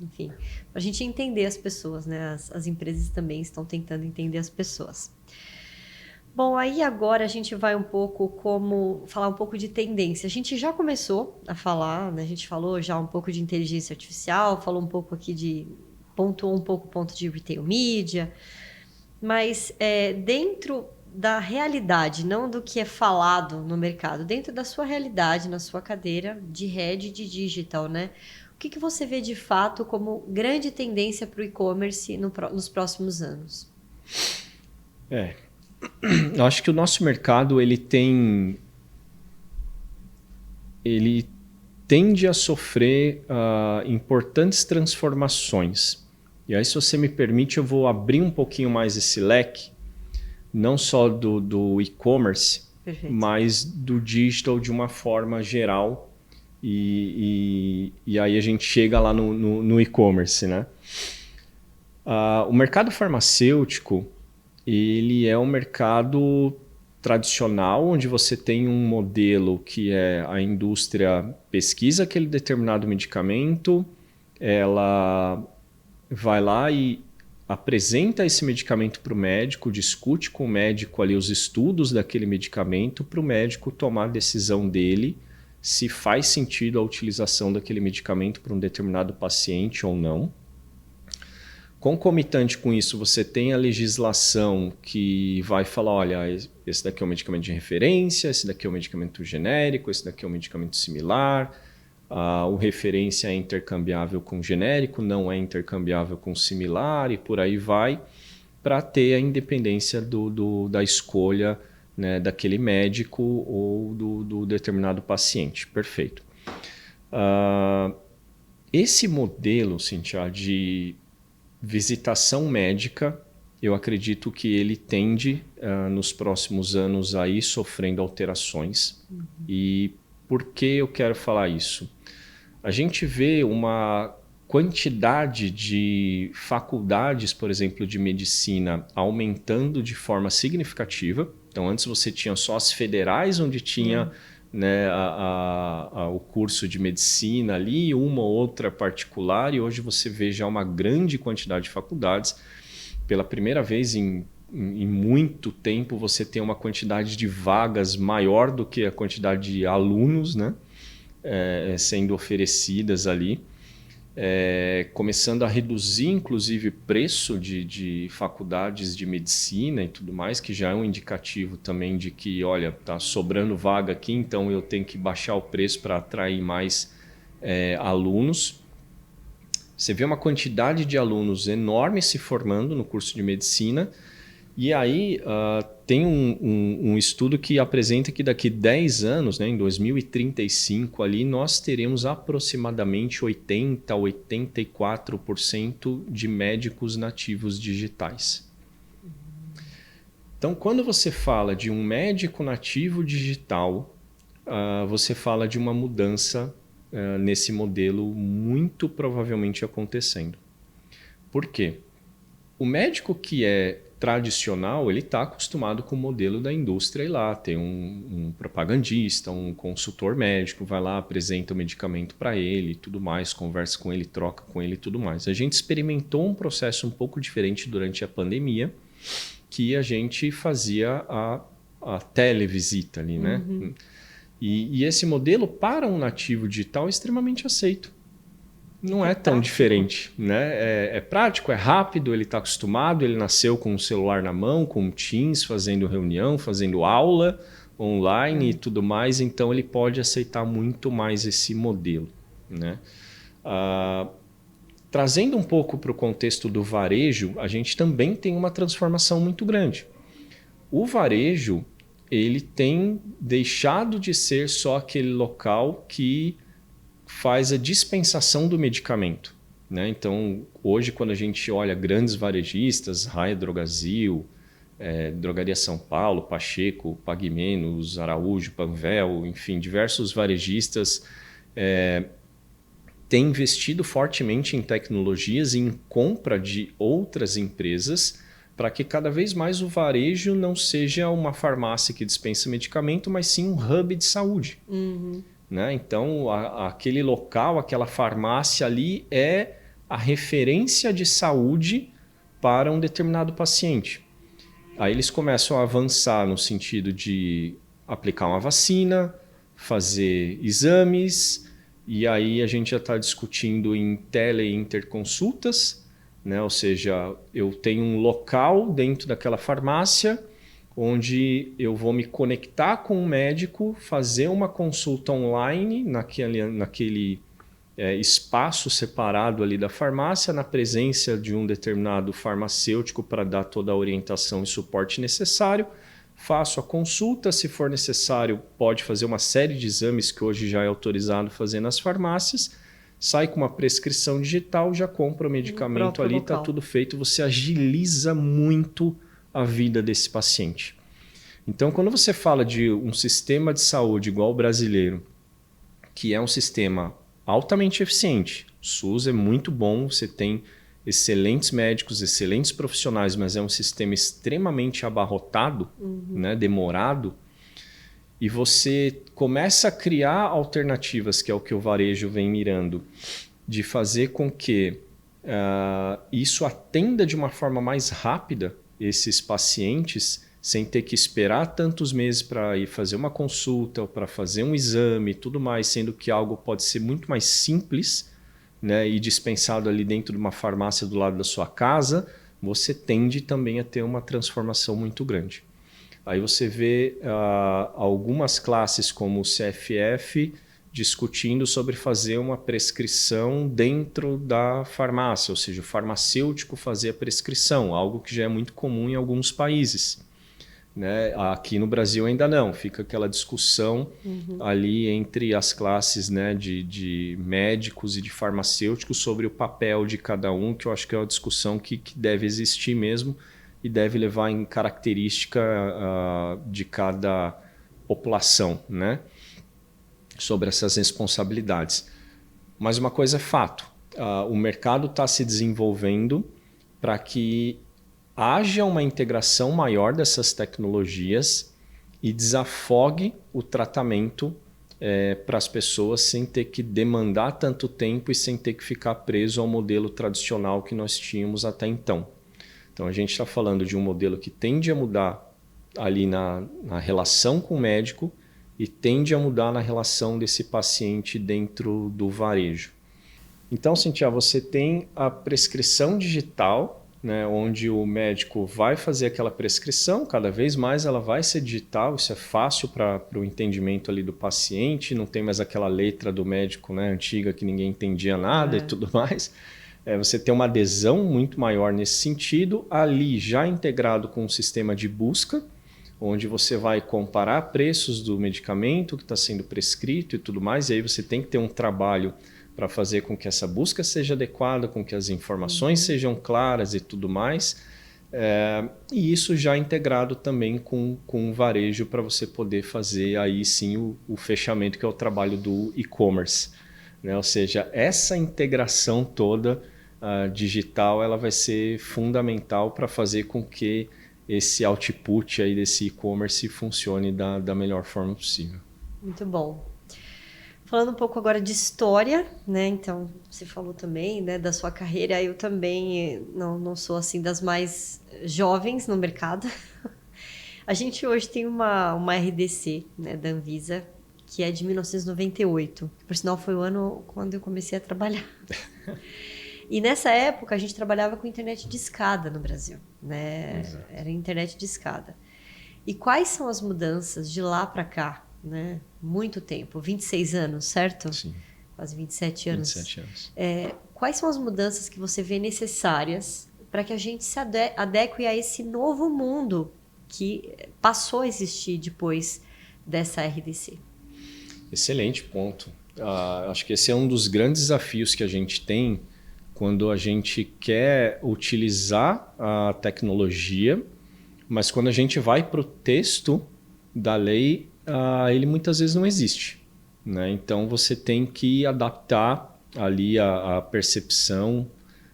Speaker 2: enfim, para a gente entender as pessoas, né? As empresas também estão tentando entender as pessoas. Bom, aí agora a gente vai falar um pouco de tendência. A gente já começou a falar, né? A gente falou já um pouco de inteligência artificial, falou um pouco aqui pontuou um pouco o ponto de retail media, mas dentro da realidade, não do que é falado no mercado, dentro da sua realidade, na sua cadeira de head de digital, né? O que você vê de fato como grande tendência para o e-commerce nos próximos anos?
Speaker 1: Eu acho que o nosso mercado ele tende a sofrer importantes transformações. E aí, se você me permite, eu vou abrir um pouquinho mais esse leque, não só do e-commerce, mas do digital de uma forma geral. E aí a gente chega lá no e-commerce, né? O mercado farmacêutico, ele é um mercado tradicional, onde você tem um modelo que é a indústria pesquisa aquele determinado medicamento, ela vai lá e apresenta esse medicamento para o médico, discute com o médico ali os estudos daquele medicamento para o médico tomar a decisão dele se faz sentido a utilização daquele medicamento para um determinado paciente ou não. Concomitante com isso, você tem a legislação que vai falar, olha, esse daqui é um medicamento de referência, esse daqui é um medicamento genérico, esse daqui é um medicamento similar, o referência é intercambiável com genérico, não é intercambiável com similar e por aí vai, para ter a independência da escolha, né, daquele médico ou do determinado paciente. Perfeito. Esse modelo, Cíntia, de visitação médica, eu acredito que ele tende, nos próximos anos, a ir sofrendo alterações. E por que eu quero falar isso? A gente vê uma quantidade de faculdades, por exemplo, de medicina aumentando de forma significativa. Então, antes você tinha só as federais, onde tinha né, o curso de medicina ali, uma ou outra particular, e hoje você vê já uma grande quantidade de faculdades. Pela primeira vez em muito tempo, você tem uma quantidade de vagas maior do que a quantidade de alunos, né, sendo oferecidas ali. Começando a reduzir, inclusive, preço de faculdades de medicina e tudo mais, que já é um indicativo também de que, olha, está sobrando vaga aqui, então eu tenho que baixar o preço para atrair mais alunos. Você vê uma quantidade de alunos enorme se formando no curso de medicina, e aí tem um estudo que apresenta que daqui 10 anos, né, em 2035, ali, nós teremos aproximadamente 80% a 84% de médicos nativos digitais. Então, quando você fala de um médico nativo digital, você fala de uma mudança nesse modelo muito provavelmente acontecendo. Por quê? O médico que é tradicional, ele está acostumado com o modelo da indústria e lá tem um propagandista, um consultor médico, vai lá, apresenta o medicamento para ele e tudo mais, conversa com ele, troca com ele e tudo mais. A gente experimentou um processo um pouco diferente durante a pandemia, que a gente fazia a televisita ali, né? E esse modelo para um nativo digital é extremamente aceito. Não é tão diferente, né? É prático, é rápido, ele está acostumado, ele nasceu com o celular na mão, com o Teams, fazendo reunião, fazendo aula online e tudo mais, então ele pode aceitar muito mais esse modelo, né? Trazendo um pouco para o contexto do varejo, a gente também tem uma transformação muito grande. O varejo, ele tem deixado de ser só aquele local que faz a dispensação do medicamento, né? Então, hoje, quando a gente olha grandes varejistas, Raia Drogasil, Drogaria São Paulo, Pacheco, Pague Menos, Araújo, Panvel, enfim, diversos varejistas têm investido fortemente em tecnologias e em compra de outras empresas para que cada vez mais o varejo não seja uma farmácia que dispensa medicamento, mas sim um hub de saúde. Né? Então, aquele local, aquela farmácia ali é a referência de saúde para um determinado paciente. Aí eles começam a avançar no sentido de aplicar uma vacina, fazer exames, e aí a gente já está discutindo em tele e interconsultas, né? Ou seja, eu tenho um local dentro daquela farmácia onde eu vou me conectar com um médico, fazer uma consulta online naquele espaço separado ali da farmácia, na presença de um determinado farmacêutico para dar toda a orientação e suporte necessário. Faço a consulta, se for necessário, pode fazer uma série de exames que hoje já é autorizado fazer nas farmácias, sai com uma prescrição digital, já compra o medicamento ali, está tudo feito, você agiliza muito a vida desse paciente. Então, quando você fala de um sistema de saúde igual o brasileiro, que é um sistema altamente eficiente, o SUS é muito bom, você tem excelentes médicos, excelentes profissionais, mas é um sistema extremamente abarrotado, né, demorado, e você começa a criar alternativas, que é o que o varejo vem mirando, de fazer com que isso atenda de uma forma mais rápida esses pacientes, sem ter que esperar tantos meses para ir fazer uma consulta ou para fazer um exame e tudo mais, sendo que algo pode ser muito mais simples, né, e dispensado ali dentro de uma farmácia do lado da sua casa, você tende também a ter uma transformação muito grande. Aí você vê algumas classes como o CFF discutindo sobre fazer uma prescrição dentro da farmácia, ou seja, o farmacêutico fazer a prescrição, algo que já é muito comum em alguns países. Né? Aqui no Brasil ainda não, fica aquela discussão ali entre as classes, né, de médicos e de farmacêuticos sobre o papel de cada um, que eu acho que é uma discussão que deve existir mesmo e deve levar em característica de cada população, né, sobre essas responsabilidades. Mas uma coisa é fato, o mercado está se desenvolvendo para que haja uma integração maior dessas tecnologias e desafogue o tratamento para as pessoas sem ter que demandar tanto tempo e sem ter que ficar preso ao modelo tradicional que nós tínhamos até então. Então a gente está falando de um modelo que tende a mudar ali na relação com o médico e tende a mudar na relação desse paciente dentro do varejo. Então, Cintia, você tem a prescrição digital, né, onde o médico vai fazer aquela prescrição, cada vez mais ela vai ser digital, isso é fácil para o entendimento ali do paciente, não tem mais aquela letra do médico, né, antiga que ninguém entendia nada e tudo mais. Você tem uma adesão muito maior nesse sentido, ali já integrado com um sistema de busca, onde você vai comparar preços do medicamento que está sendo prescrito e tudo mais, e aí você tem que ter um trabalho para fazer com que essa busca seja adequada, com que as informações sejam claras e tudo mais. E isso já integrado também com o varejo para você poder fazer aí sim o fechamento, que é o trabalho do e-commerce. Né? Ou seja, essa integração toda digital ela vai ser fundamental para fazer com que esse output aí desse e-commerce funcione da melhor forma possível.
Speaker 2: Muito bom. Falando um pouco agora de história, né? Então, você falou também, né, da sua carreira. Eu também não sou assim das mais jovens no mercado. A gente hoje tem uma RDC, né, da Anvisa, que é de 1998. Por sinal, foi o ano quando eu comecei a trabalhar. E nessa época, a gente trabalhava com internet de escada no Brasil, né? Exato. Era internet de escada. E quais são as mudanças de lá para cá? Né? Muito tempo, 26 anos, certo?
Speaker 1: Sim.
Speaker 2: Quase 27 anos.
Speaker 1: 27 anos.
Speaker 2: Quais são as mudanças que você vê necessárias para que a gente se adeque a esse novo mundo que passou a existir depois dessa RDC?
Speaker 1: Excelente ponto. Acho que esse é um dos grandes desafios que a gente tem quando a gente quer utilizar a tecnologia, mas quando a gente vai para o texto da lei, ele muitas vezes não existe. Né? Então você tem que adaptar ali a percepção,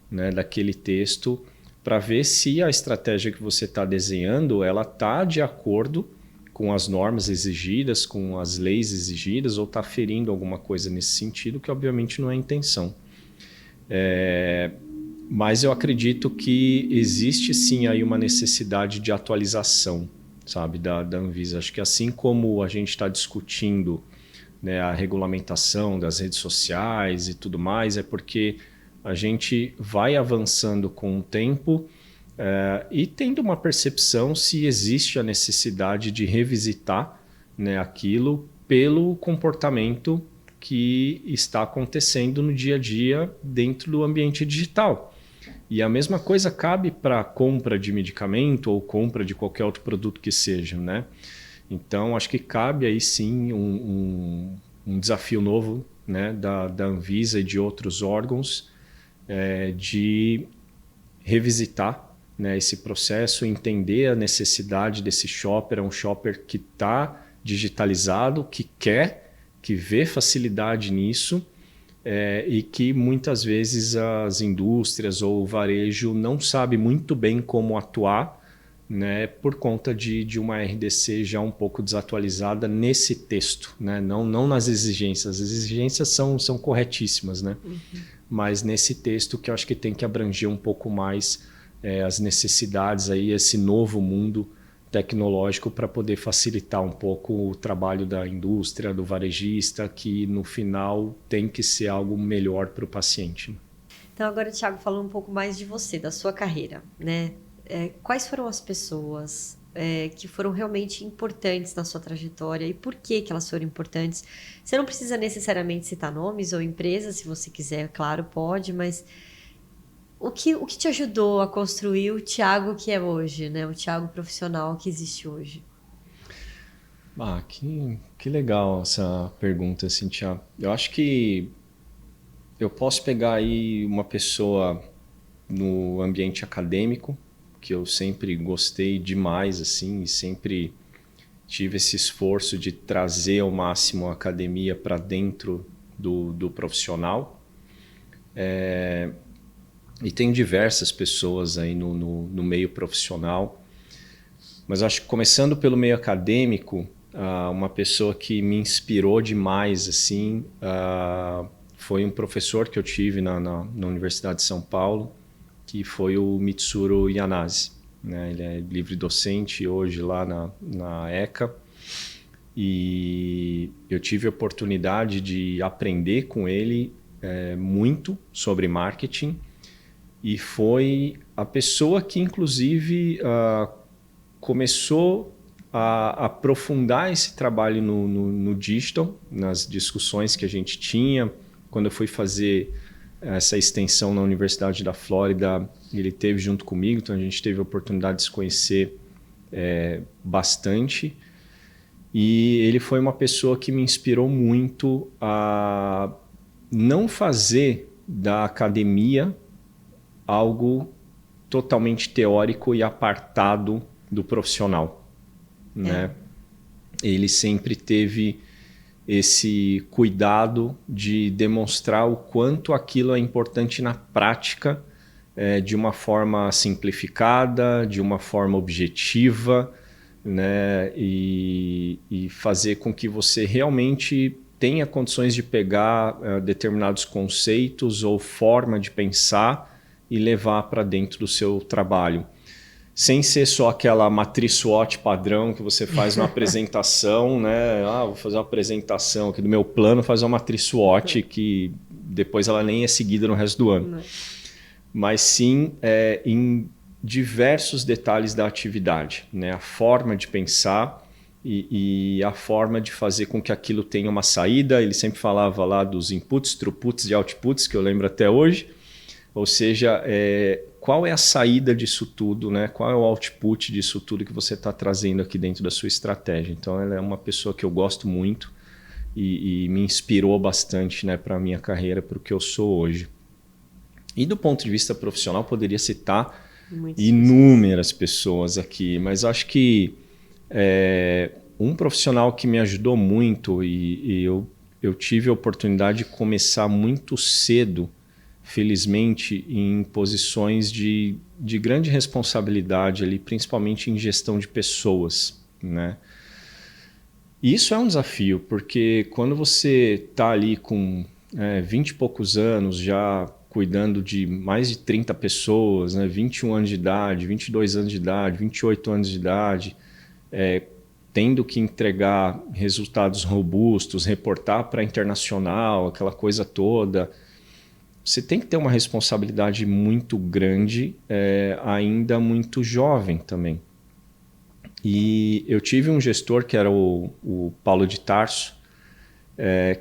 Speaker 1: né, daquele texto para ver se a estratégia que você está desenhando ela está de acordo com as normas exigidas, com as leis exigidas, ou está ferindo alguma coisa nesse sentido, que obviamente não é a intenção. Mas eu acredito que existe sim aí uma necessidade de atualização, sabe, da Anvisa. Acho que assim como a gente está discutindo, né, a regulamentação das redes sociais e tudo mais, é porque a gente vai avançando com o tempo e tendo uma percepção se existe a necessidade de revisitar, né, aquilo pelo comportamento que está acontecendo no dia a dia dentro do ambiente digital. E a mesma coisa cabe para compra de medicamento ou compra de qualquer outro produto que seja, né? Então, acho que cabe aí sim um desafio novo, né, da Anvisa e de outros órgãos de revisitar, né, esse processo, entender a necessidade desse shopper. É um shopper que está digitalizado, que vê facilidade nisso, e que muitas vezes as indústrias ou o varejo não sabe muito bem como atuar, né, por conta de uma RDC já um pouco desatualizada nesse texto, né, não nas exigências. As exigências são corretíssimas, né, mas nesse texto que eu acho que tem que abranger um pouco mais as necessidades, aí, esse novo mundo tecnológico para poder facilitar um pouco o trabalho da indústria, do varejista, que no final tem que ser algo melhor para o paciente.
Speaker 2: Então agora, Thiago, falando um pouco mais de você, da sua carreira, né? Quais foram as pessoas que foram realmente importantes na sua trajetória e por que elas foram importantes? Você não precisa necessariamente citar nomes ou empresas, se você quiser, claro, pode, mas o que te ajudou a construir o Thiago que é hoje, né? O Thiago profissional que existe hoje?
Speaker 1: Que legal essa pergunta, assim, Thiago. Eu acho que eu posso pegar aí uma pessoa no ambiente acadêmico, que eu sempre gostei demais, assim, e sempre tive esse esforço de trazer ao máximo a academia para dentro do profissional. E tem diversas pessoas aí no meio profissional, mas acho que começando pelo meio acadêmico, uma pessoa que me inspirou demais, assim, foi um professor que eu tive na Universidade de São Paulo, que foi o Mitsuru Yanase, né? Ele é livre docente hoje lá na ECA, e eu tive a oportunidade de aprender com ele muito sobre marketing, e foi a pessoa que inclusive começou a aprofundar esse trabalho no digital, nas discussões que a gente tinha. Quando eu fui fazer essa extensão na Universidade da Flórida, ele esteve junto comigo, então a gente teve a oportunidade de se conhecer bastante. E ele foi uma pessoa que me inspirou muito a não fazer da academia algo totalmente teórico e apartado do profissional, né? Ele sempre teve esse cuidado de demonstrar o quanto aquilo é importante na prática, de uma forma simplificada, de uma forma objetiva, né? E fazer com que você realmente tenha condições de pegar determinados conceitos ou forma de pensar e levar para dentro do seu trabalho. Sem ser só aquela matriz SWOT padrão que você faz na apresentação, né? Vou fazer uma apresentação aqui do meu plano, fazer uma matriz SWOT que depois ela nem é seguida no resto do ano. Mas sim em diversos detalhes da atividade, né? A forma de pensar e a forma de fazer com que aquilo tenha uma saída. Ele sempre falava lá dos inputs, throughputs e outputs, que eu lembro até hoje. Ou seja, qual é a saída disso tudo, né? Qual é o output disso tudo que você está trazendo aqui dentro da sua estratégia? Então, ela é uma pessoa que eu gosto muito e me inspirou bastante, né, para a minha carreira, para o que eu sou hoje. E do ponto de vista profissional, poderia citar inúmeras pessoas aqui, mas acho que um profissional que me ajudou muito e eu tive a oportunidade de começar muito cedo, felizmente, em posições de grande responsabilidade ali, principalmente em gestão de pessoas, né? E isso é um desafio, porque quando você está ali com 20 e poucos anos, já cuidando de mais de 30 pessoas, né? 21 anos de idade, 22 anos de idade, 28 anos de idade, tendo que entregar resultados robustos, reportar para a internacional, aquela coisa toda, você tem que ter uma responsabilidade muito grande, ainda muito jovem também. E eu tive um gestor que era o Paulo de Tarso,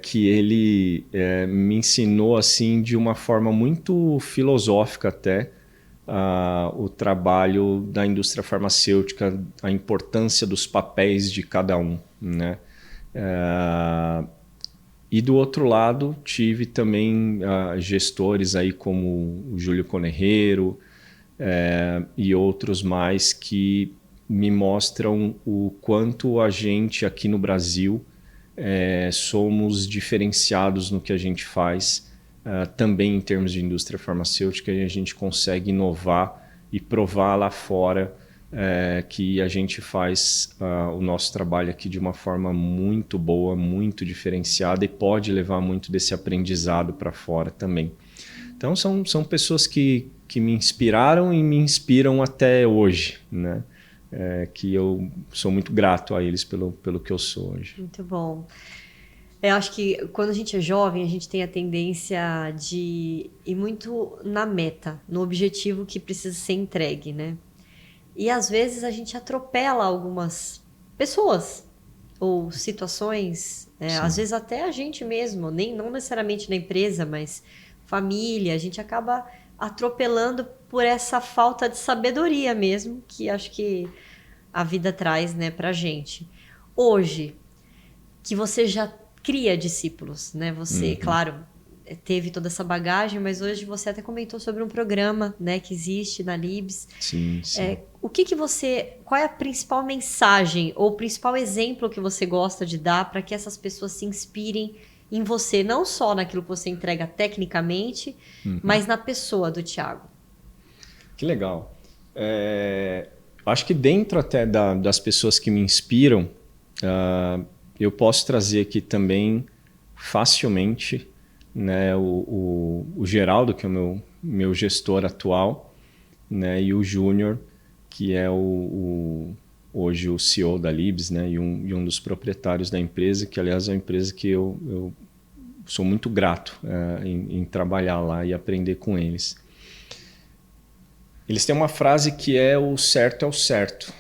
Speaker 1: que ele me ensinou assim de uma forma muito filosófica até o trabalho da indústria farmacêutica, a importância dos papéis de cada um, né? E do outro lado, tive também gestores aí como o Júlio Conerreiro e outros mais que me mostram o quanto a gente aqui no Brasil somos diferenciados no que a gente faz, também em termos de indústria farmacêutica, e a gente consegue inovar e provar lá fora que a gente faz o nosso trabalho aqui de uma forma muito boa, muito diferenciada, e pode levar muito desse aprendizado para fora também. Então são pessoas que me inspiraram e me inspiram até hoje, né? que eu sou muito grato a eles pelo que eu sou hoje.
Speaker 2: Muito bom. Eu acho que quando a gente é jovem, a gente tem a tendência de ir muito na meta, no objetivo que precisa ser entregue, né? E às vezes a gente atropela algumas pessoas ou situações, às vezes até a gente mesmo, não necessariamente na empresa, mas família, a gente acaba atropelando por essa falta de sabedoria mesmo, que acho que a vida traz, né, pra gente. Hoje, que você já cria discípulos, né? Você, claro, teve toda essa bagagem, mas hoje você até comentou sobre um programa, né, que existe na Libs.
Speaker 1: Sim.
Speaker 2: Qual é a principal mensagem ou o principal exemplo que você gosta de dar para que essas pessoas se inspirem em você, não só naquilo que você entrega tecnicamente, mas na pessoa do Thiago?
Speaker 1: Que legal. Acho que dentro até das pessoas que me inspiram, eu posso trazer aqui também facilmente, né, o Geraldo, que é o meu gestor atual, né, e o Júnior, que é hoje o CEO da Libs, né, e um dos proprietários da empresa, que aliás é uma empresa que eu sou muito grato em trabalhar lá e aprender com eles. Eles têm uma frase que é: o certo é o certo.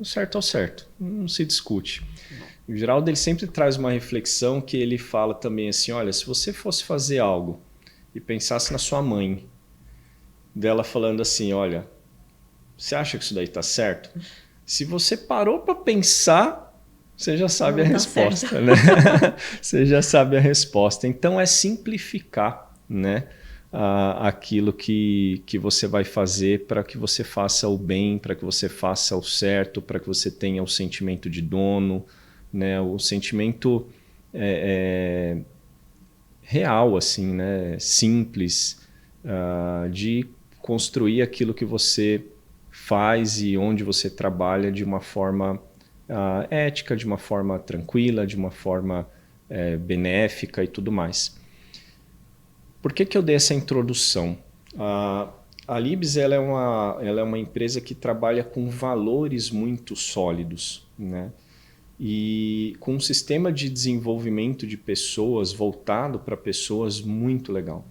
Speaker 1: O certo é o certo, não se discute. O Geraldo, ele sempre traz uma reflexão que ele fala também assim: olha, se você fosse fazer algo e pensasse na sua mãe, dela falando assim: olha, você acha que isso daí está certo? Se você parou para pensar, você já sabe a resposta, né? Você já sabe a resposta. Então é simplificar, né, aquilo que você vai fazer para que você faça o bem, para que você faça o certo, para que você tenha o sentimento de dono, né, o sentimento real, assim, né, simples, de construir aquilo que você faz e onde você trabalha de uma forma ética, de uma forma tranquila, de uma forma benéfica e tudo mais. Por que eu dei essa introdução? A Libs ela é uma empresa que trabalha com valores muito sólidos, né? E com um sistema de desenvolvimento de pessoas voltado para pessoas muito legal.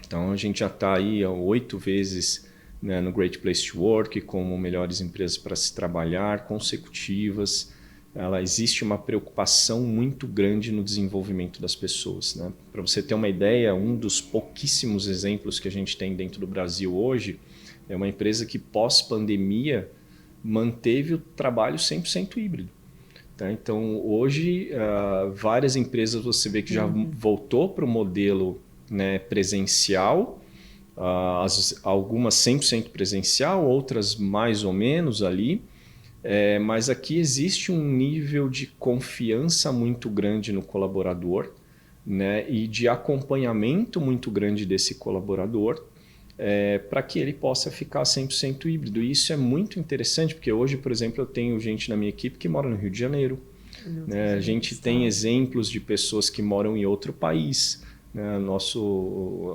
Speaker 1: Então a gente já está aí 8 vezes, né, no Great Place to Work, como melhores empresas para se trabalhar, consecutivas. Existe uma preocupação muito grande no desenvolvimento das pessoas, né? Para você ter uma ideia, um dos pouquíssimos exemplos que a gente tem dentro do Brasil hoje é uma empresa que pós-pandemia manteve o trabalho 100% híbrido. Tá? Então hoje várias empresas você vê que já voltou para o modelo, né, presencial, algumas 100% presencial, outras mais ou menos ali. Mas aqui existe um nível de confiança muito grande no colaborador, né, e de acompanhamento muito grande desse colaborador para que ele possa ficar 100% híbrido. E isso é muito interessante, porque hoje, por exemplo, eu tenho gente na minha equipe que mora no Rio de Janeiro. Né? A gente tem exemplos de pessoas que moram em outro país. Né?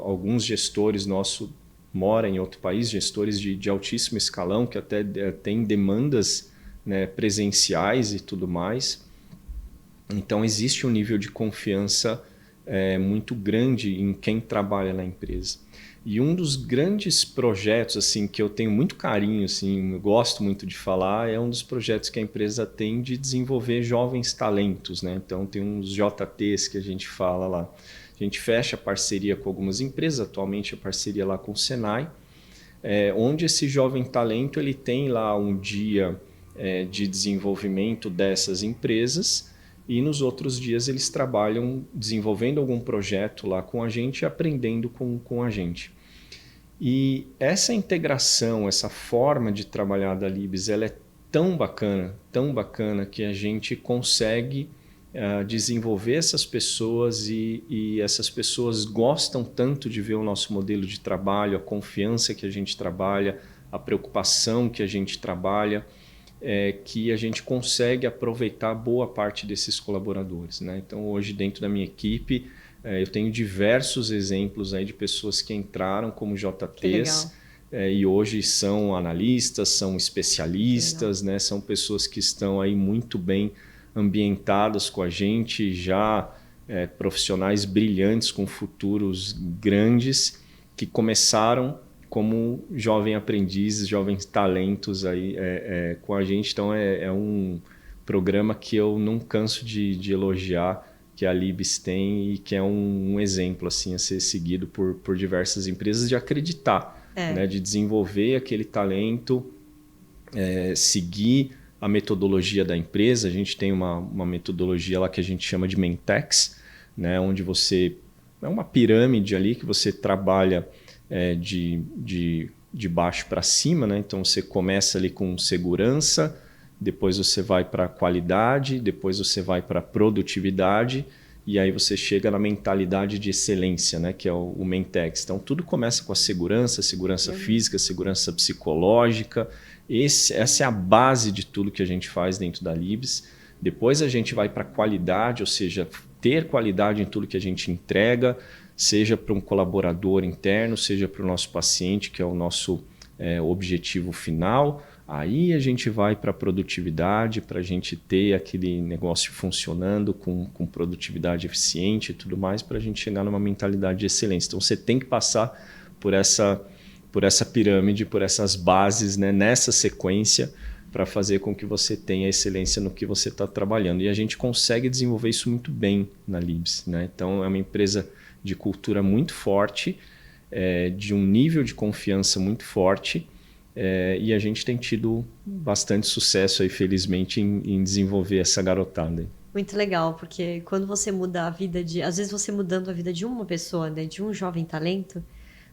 Speaker 1: Alguns gestores nossos moram em outro país, gestores de altíssimo escalão, que até têm demandas, né, presenciais e tudo mais. Então existe um nível de confiança muito grande em quem trabalha na empresa. E um dos grandes projetos assim que eu tenho muito carinho, assim, eu gosto muito de falar, é um dos projetos que a empresa tem de desenvolver jovens talentos, né? Então tem uns JTs que a gente fala lá. A gente fecha parceria com algumas empresas, atualmente a parceria lá com o Senai, onde esse jovem talento ele tem lá um dia de desenvolvimento dessas empresas e nos outros dias eles trabalham desenvolvendo algum projeto lá com a gente e aprendendo com a gente. E essa integração, essa forma de trabalhar da Libs, ela é tão bacana que a gente consegue desenvolver essas pessoas e essas pessoas gostam tanto de ver o nosso modelo de trabalho, a confiança que a gente trabalha, a preocupação que a gente trabalha, que a gente consegue aproveitar boa parte desses colaboradores, né? Então hoje dentro da minha equipe eu tenho diversos exemplos aí de pessoas que entraram como JTs e hoje são analistas, são especialistas, né? São pessoas que estão aí muito bem ambientadas com a gente, já profissionais brilhantes com futuros grandes que começaram como jovem aprendizes, jovens talentos aí com a gente. Então é um programa que eu não canso de elogiar, que a Libs tem e que é um exemplo assim, a ser seguido por diversas empresas, de acreditar, né, de desenvolver aquele talento, seguir a metodologia da empresa. A gente tem uma metodologia lá que a gente chama de Mentex, né, onde você... É uma pirâmide ali que você trabalha de baixo para cima, né? Então você começa ali com segurança, depois você vai para qualidade, depois você vai para produtividade e aí você chega na mentalidade de excelência, né? Que é o Mentex. Então tudo começa com a segurança física, segurança psicológica. Essa é a base de tudo que a gente faz dentro da Libs. Depois a gente vai para qualidade, ou seja, ter qualidade em tudo que a gente entrega, seja para um colaborador interno, seja para o nosso paciente, que é o nosso objetivo final. Aí a gente vai para a produtividade, para a gente ter aquele negócio funcionando com produtividade eficiente e tudo mais, para a gente chegar numa mentalidade de excelência. Então você tem que passar por essa pirâmide, por essas bases, né, nessa sequência, para fazer com que você tenha excelência no que você está trabalhando. E a gente consegue desenvolver isso muito bem na Libs, né? Então é uma empresa de cultura muito forte, de um nível de confiança muito forte, e a gente tem tido bastante sucesso aí, felizmente, em desenvolver essa garotada.
Speaker 2: Muito legal, porque quando você muda a vida às vezes você mudando a vida de uma pessoa, né, de um jovem talento,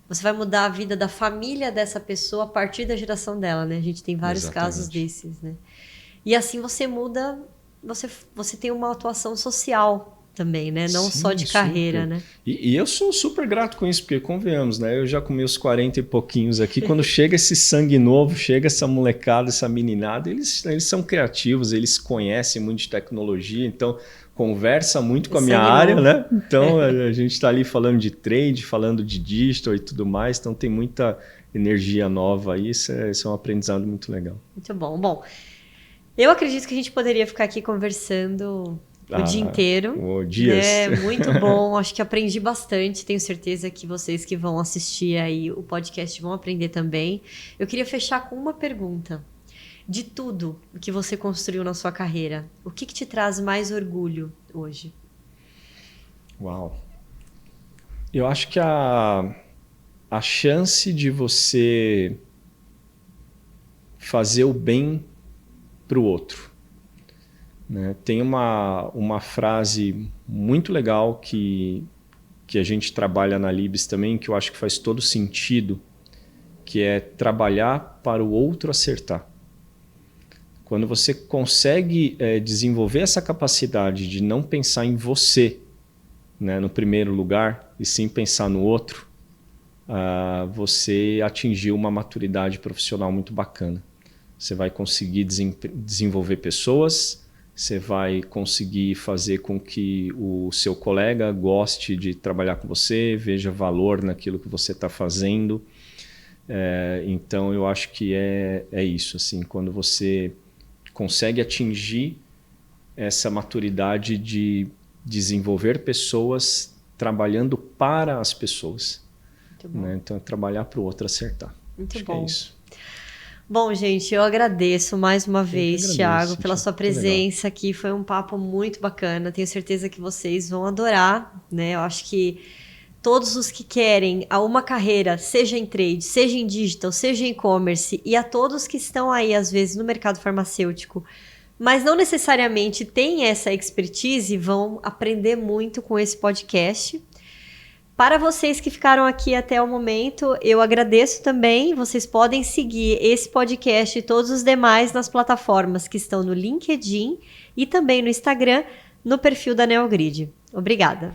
Speaker 2: você vai mudar a vida da família dessa pessoa a partir da geração dela, né? A gente tem vários casos desses, né? E assim você muda, você tem uma atuação social também, né? Não só de carreira, né?
Speaker 1: E eu sou super grato com isso, porque convenhamos, né? Eu já com meus 40 e pouquinhos aqui, quando chega esse sangue novo, chega essa molecada, essa meninada, eles são criativos, eles conhecem muito de tecnologia, então conversa muito com a minha área, né? Então a gente está ali falando de trade, falando de digital e tudo mais, então tem muita energia nova aí, isso é um aprendizado muito legal.
Speaker 2: Muito bom. Bom, eu acredito que a gente poderia ficar aqui conversando o dia inteiro.
Speaker 1: Dias.
Speaker 2: Muito bom, acho que aprendi bastante, tenho certeza que vocês que vão assistir aí o podcast vão aprender também. Eu queria fechar com uma pergunta. De tudo o que você construiu na sua carreira, o que te traz mais orgulho hoje?
Speaker 1: Uau! Eu acho que a chance de você fazer o bem para o outro, né? Tem uma frase muito legal que a gente trabalha na Libs também, que eu acho que faz todo sentido, que é trabalhar para o outro acertar. Quando você consegue desenvolver essa capacidade de não pensar em você, né, no primeiro lugar, e sim pensar no outro, você atingiu uma maturidade profissional muito bacana. Você vai conseguir desenvolver pessoas, você vai conseguir fazer com que o seu colega goste de trabalhar com você, veja valor naquilo que você está fazendo. Então, eu acho que é isso. Assim, quando você consegue atingir essa maturidade de desenvolver pessoas trabalhando para as pessoas. Né? Então, é trabalhar para o outro acertar.
Speaker 2: Muito bom. É isso. Bom, gente, eu agradeço mais uma vez, Thiago, pela sua presença aqui. Foi um papo muito bacana. Tenho certeza que vocês vão adorar, né? Eu acho que todos os que querem uma carreira, seja em trade, seja em digital, seja em e-commerce, e a todos que estão aí, às vezes, no mercado farmacêutico, mas não necessariamente têm essa expertise, vão aprender muito com esse podcast. Para vocês que ficaram aqui até o momento, eu agradeço também. Vocês podem seguir esse podcast e todos os demais nas plataformas que estão no LinkedIn e também no Instagram, no perfil da Neogrid. Obrigada.